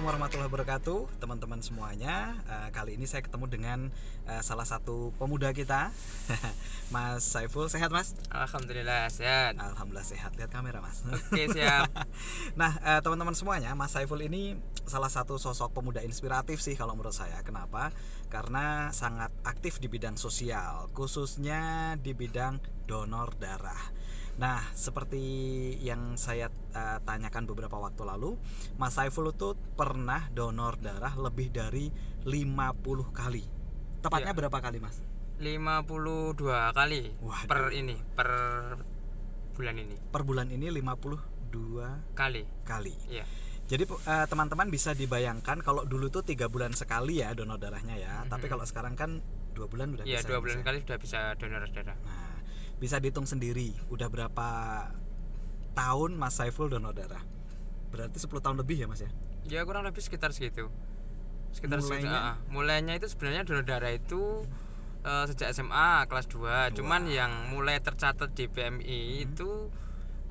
warahmatullahi wabarakatuh, teman-teman semuanya. Kali ini saya ketemu dengan salah satu pemuda kita, Mas Saiful. Sehat, Mas? Alhamdulillah sehat. Alhamdulillah sehat. Lihat kamera, Mas. Oke, siap. Nah, teman-teman semuanya, Mas Saiful ini salah satu sosok pemuda inspiratif sih kalau menurut saya. Kenapa? Karena sangat aktif di bidang sosial, khususnya di bidang donor darah. Nah, seperti yang saya tanyakan beberapa waktu lalu, Mas Saiful itu pernah donor darah lebih dari 50 kali. Tepatnya berapa kali, Mas? 52 kali. Waduh. per bulan ini. Per bulan ini 52 Kali. Iya. Jadi teman-teman bisa dibayangkan kalau dulu tuh 3 bulan sekali ya donor darahnya ya. Tapi kalau sekarang kan 2 bulan udah Iya, bisa. 2 bulan sekali sudah bisa donor darah. Nah, bisa dihitung sendiri udah berapa tahun Mas Saiful donor darah. Berarti 10 tahun lebih ya, Mas ya? Ya, kurang lebih sekitar segitu. Mulainya itu sebenarnya donor darah itu sejak SMA kelas 2. Cuman yang mulai tercatat di PMI itu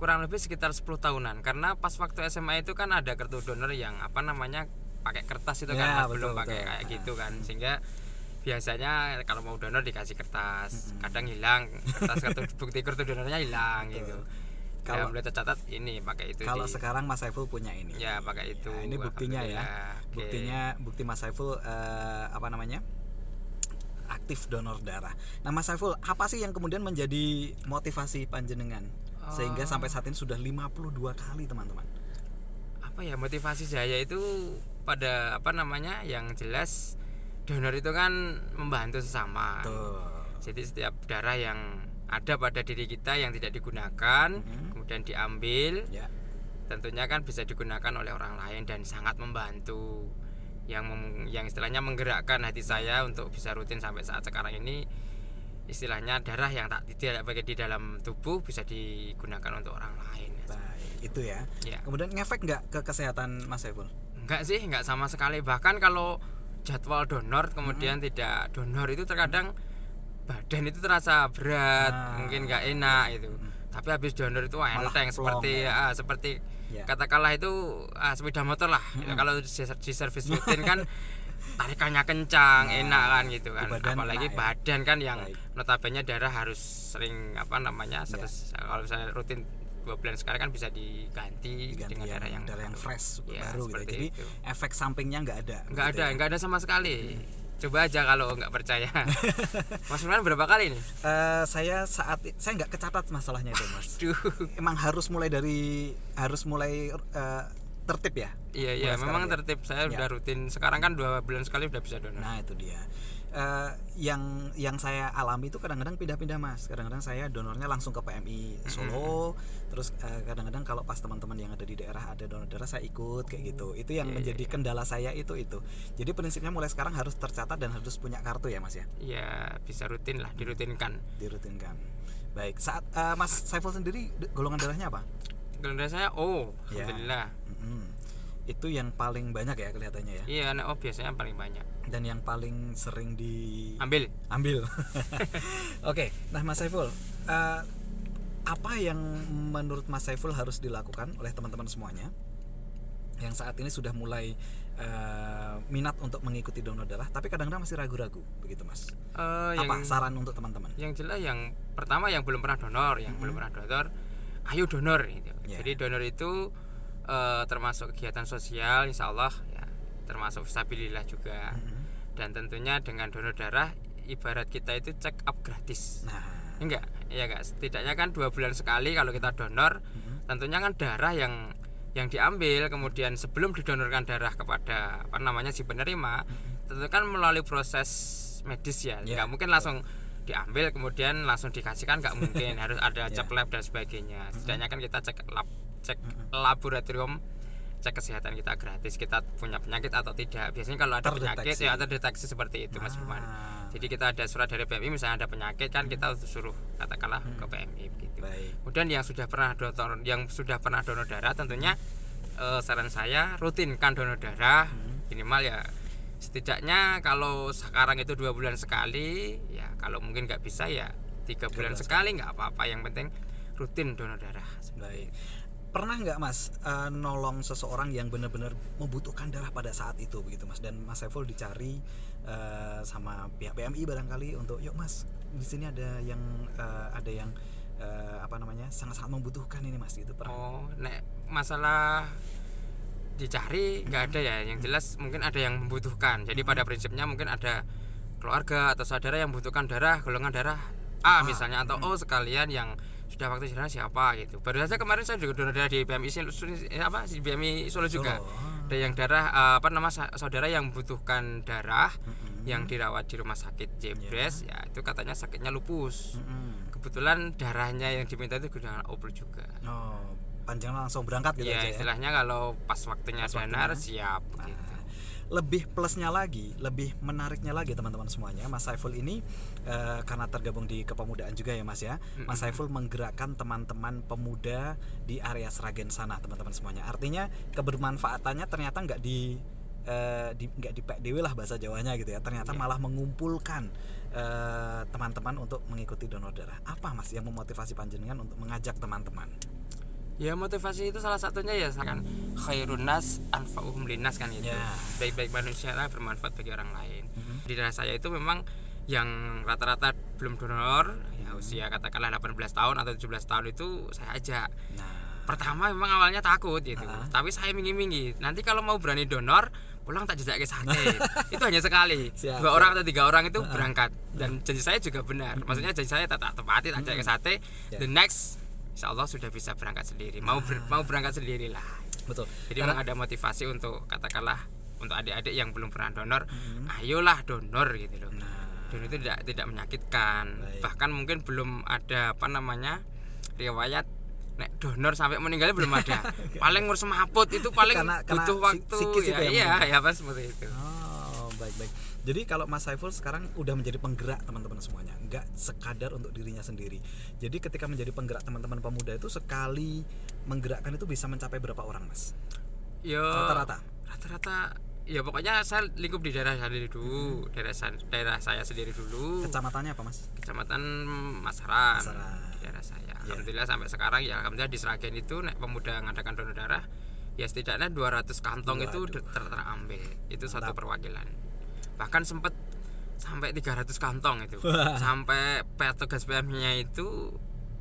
kurang lebih sekitar 10 tahunan. Karena pas waktu SMA itu kan ada kartu donor yang pakai kertas itu Ya, kan, belum pakai betul. kayak gitu kan. Sehingga biasanya kalau mau donor dikasih kertas, kadang hilang bukti kartu donornya hilang gitu. Kalau mulai tercatat ini pakai itu. Kalau sekarang Mas Saiful punya ini. Ya, pakai itu. Ya, ini buktinya ya. Okay. Bukti Mas Saiful aktif donor darah. Nah, Mas Saiful, apa sih yang kemudian menjadi motivasi panjenengan sehingga sampai saat ini sudah 52 kali, teman-teman? Apa ya motivasi saya itu pada yang jelas donor itu kan membantu sesama. Tuh. Jadi setiap darah yang ada pada diri kita yang tidak digunakan kemudian diambil, tentunya kan bisa digunakan oleh orang lain dan sangat membantu. Yang istilahnya menggerakkan hati saya untuk bisa rutin sampai saat sekarang ini, istilahnya darah yang tidak pakai di dalam tubuh bisa digunakan untuk orang lain. Baik, itu ya. Ya. Kemudian ngefek nggak ke kesehatan Mas Saiful? Enggak sih, enggak sama sekali. Bahkan kalau jadwal donor kemudian tidak donor itu terkadang badan itu terasa berat, mungkin nggak enak itu. Tapi habis donor itu enteng, seperti katakanlah itu sepeda motor lah. Kalau di servis rutin kan tarikannya kencang, enak kan gitu kan. Apalagi badan kan yang notabene darah harus sering kalau misalnya rutin 2 bulan sekali kan bisa diganti dengan darah yang fresh, baru gitu. Jadi itu. Efek sampingnya nggak ada. Nggak ada sama sekali. Coba aja kalau nggak percaya. Mas Firman berapa kali nih? Saya nggak kecatat masalahnya itu, Mas. Emang harus mulai tertib ya? Iya, memang tertib. Saya udah rutin. Sekarang kan 2 bulan sekali udah bisa donor. Nah, itu dia. Yang saya alami itu kadang-kadang pindah-pindah, Mas. Kadang-kadang saya donornya langsung ke PMI Solo. Terus kadang-kadang kalau pas teman-teman yang ada di daerah ada donor darah, saya ikut kayak gitu. Itu yang menjadi kendala saya itu. Jadi prinsipnya mulai sekarang harus tercatat dan harus punya kartu ya, Mas ya? Iya, bisa rutin lah, dirutinkan. Baik. Saat Mas Saiful sendiri golongan darahnya apa? Golongan darah saya alhamdulillah. Itu yang paling banyak ya kelihatannya ya? Iya, biasanya paling banyak. Dan yang paling sering ambil. Oke, nah Mas Saiful, apa yang menurut Mas Saiful harus dilakukan oleh teman-teman semuanya yang saat ini sudah mulai minat untuk mengikuti donor darah tapi kadang-kadang masih ragu-ragu begitu, Mas? Apa saran untuk teman-teman? Yang jelas yang pertama yang belum pernah donor, ayo donor gitu. Jadi donor itu termasuk kegiatan sosial, insya Allah ya, termasuk fisabilillah juga. Dan tentunya dengan donor darah ibarat kita itu check up gratis. Enggak, setidaknya kan 2 bulan sekali kalau kita donor. Tentunya kan darah yang diambil kemudian sebelum didonorkan darah kepada si penerima, tentu kan melalui proses medis ya. Enggak mungkin langsung diambil kemudian langsung dikasihkan, enggak mungkin. Harus ada cek lab dan sebagainya. Setidaknya kan kita cek laboratorium, cek kesehatan kita gratis, kita punya penyakit atau tidak. Biasanya kalau ada penyakit ya terdeteksi seperti itu, Mas Firman. Jadi kita ada surat dari PMI, misalnya ada penyakit kan kita suruh katakanlah ke PMI begitu. Kemudian yang sudah pernah donor darah tentunya saran saya rutinkan donor darah minimal ya setidaknya kalau sekarang itu 2 bulan sekali ya, kalau mungkin nggak bisa ya 3 bulan sekali nggak apa-apa, yang penting rutin donor darah. Baik. pernah nggak Mas nolong seseorang yang benar-benar membutuhkan darah pada saat itu begitu Mas, dan Mas Saiful dicari sama pihak PMI barangkali untuk yuk Mas di sini ada yang sangat-sangat membutuhkan ini Mas gitu, pernah? Oh, nek masalah dicari nggak ada ya, yang jelas mungkin ada yang membutuhkan. Jadi pada prinsipnya mungkin ada keluarga atau saudara yang membutuhkan darah golongan darah A misalnya, atau O sekalian yang sudah waktu darah siapa gitu. Baru saja kemarin saya juga donor darah di BMI di BMI Solo juga. Ada yang darah saudara yang membutuhkan darah yang dirawat di rumah sakit Jebres, ya itu katanya sakitnya lupus. Kebetulan darahnya yang diminta itu gunakan O+ juga. Oh, panjang langsung berangkat gitu ya, aja ya. Istilahnya kalau pas waktunya donor siap gitu. Lebih plusnya lagi, lebih menariknya lagi teman-teman semuanya, Mas Saiful ini karena tergabung di kepemudaan juga ya Mas ya. Mas Saiful menggerakkan teman-teman pemuda di area Sragen sana teman-teman semuanya. Artinya kebermanfaatannya ternyata nggak di PDW lah bahasa Jawanya gitu ya. Ternyata malah mengumpulkan teman-teman untuk mengikuti donor darah. Apa Mas yang memotivasi panjenengan untuk mengajak teman-teman? Ya, motivasi itu salah satunya ya kan khairun nas anfa'uhum linnas kan gitu. Baik-baik manusia lah bermanfaat bagi orang lain. Di daerah saya itu memang yang rata-rata belum donor ya usia katakanlah 18 tahun atau 17 tahun itu saya ajak. Pertama memang awalnya takut gitu. Tapi saya mingi-mingi. Nanti kalau mau berani donor, pulang tak jejak ke sate. Itu hanya sekali. 2 orang atau 3 orang itu berangkat. Dan janji saya juga benar. Maksudnya janji saya tak tepati, tak jejak ke sate. The next Insya Allah sudah bisa berangkat sendiri, mau berangkat sendiri lah. Betul. Jadi memang ada motivasi untuk katakanlah untuk adik-adik yang belum pernah donor, ayolah donor gitu loh. Donor itu tidak menyakitkan. Bahkan mungkin belum ada riwayat nek donor sampai meninggalnya belum ada. Paling ngurus semaput itu paling butuh waktu ya pas seperti itu. Oh, baik. Jadi kalau Mas Saiful sekarang udah menjadi penggerak teman-teman semuanya, nggak sekadar untuk dirinya sendiri. Jadi ketika menjadi penggerak teman-teman pemuda itu sekali menggerakkan itu bisa mencapai berapa orang Mas? Ya, rata-rata ya pokoknya saya lingkup di daerah saya sendiri dulu, daerah saya sendiri dulu. Kecamatannya apa Mas? Kecamatan Masaran. Daerah saya. Alhamdulillah sampai sekarang ya alhamdulillah di Sragen itu nek pemuda ngadakan donor darah ya setidaknya 200 kantong itu terambil. Itu satu perwakilan. Bahkan sempat sampai 300 kantong itu. Sampai petugas PM-nya itu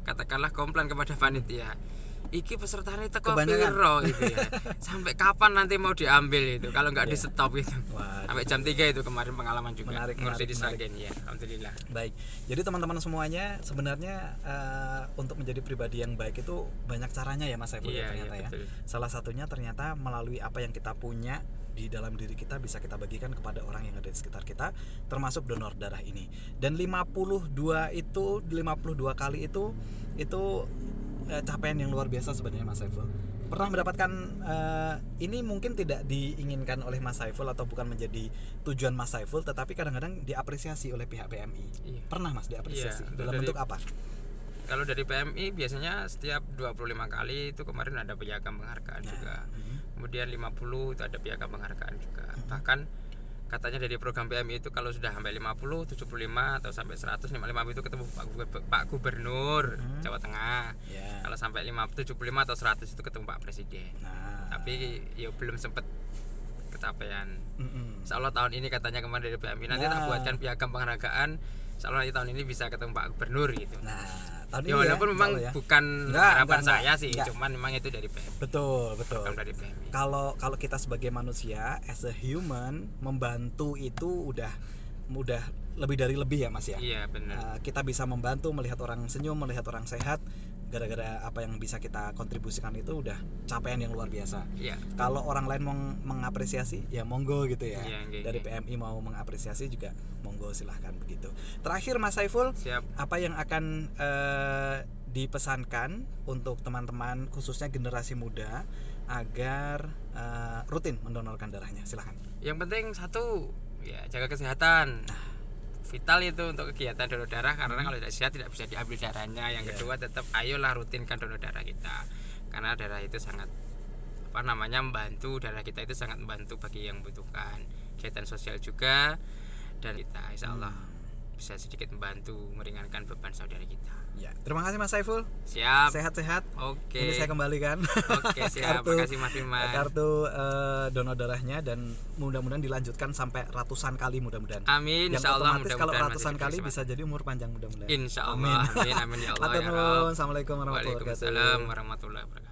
katakanlah komplain kepada panitia. Iki pesertanya teko piro gitu ya. Sampai kapan nanti mau diambil itu kalau nggak di stop gitu. Sampai jam 3 itu kemarin pengalaman juga. Ngurusi di Sragen ya. Alhamdulillah. Baik. Jadi teman-teman semuanya sebenarnya untuk menjadi pribadi yang baik itu banyak caranya ya Mas Saiful ternyata ya. Salah satunya ternyata melalui apa yang kita punya di dalam diri kita bisa kita bagikan kepada orang yang ada di sekitar kita, termasuk donor darah ini. Dan 52 kali itu capaian yang luar biasa sebenarnya Mas Saiful. Pernah mendapatkan ini mungkin tidak diinginkan oleh Mas Saiful atau bukan menjadi tujuan Mas Saiful, tetapi kadang-kadang diapresiasi oleh pihak PMI. Pernah Mas diapresiasi dalam bentuk apa? Kalau dari PMI biasanya setiap 25 kali itu kemarin ada piagam penghargaan juga. Kemudian 50 itu ada piagam penghargaan juga. Bahkan katanya dari program PMI itu kalau sudah sampai 50, 75 atau sampai 100, 55 itu ketemu Pak Gubernur Jawa Tengah. Kalau sampai 75 atau 100 itu ketemu Pak Presiden. Tapi ya belum sempat kecapean. Insya Allah tahun ini katanya kemarin dari PMI nanti tak buatkan piagam penghargaan. Insya Allah tahun ini bisa ketemu Pak Gubernur gitu. Ya walaupun memang bukan harapan saya sih, cuman memang itu dari PMI. Betul. Dari PMI. Kalau kita sebagai manusia as a human membantu itu udah lebih dari lebih ya Mas ya. Iya benar. Kita bisa membantu melihat orang senyum, melihat orang sehat, gara-gara apa yang bisa kita kontribusikan itu udah capaian yang luar biasa. Kalau orang lain mau mengapresiasi ya monggo gitu ya. Dari PMI mau mengapresiasi juga monggo, silahkan begitu. Terakhir Mas Saiful, apa yang akan dipesankan untuk teman-teman khususnya generasi muda agar rutin mendonorkan darahnya? Silahkan. Yang penting satu ya jaga kesehatan. Vital itu untuk kegiatan donor darah karena kalau tidak sehat tidak bisa diambil darahnya. Yang kedua tetap ayolah rutinkan donor darah kita karena darah itu sangat membantu, darah kita itu sangat membantu bagi yang membutuhkan, kegiatan sosial juga dan kita insya Allah bisa sedikit membantu meringankan beban saudara kita. Ya, terima kasih Mas Saiful. Siap. Sehat-sehat. Oke. Ini saya kembalikan. Oke, siap. Terima kasih Mas Firman. Kartu donor darahnya, dan mudah-mudahan dilanjutkan sampai ratusan kali mudah-mudahan. Amin. Yang Insyaallah otomatis kalau ratusan kali bisa jadi umur panjang mudah-mudahan. Insyaallah. Amin. Amin ya Allah ya Rabb. Assalamualaikum warahmatullahi wabarakatuh. Waalaikumsalam warahmatullahi wabarakatuh.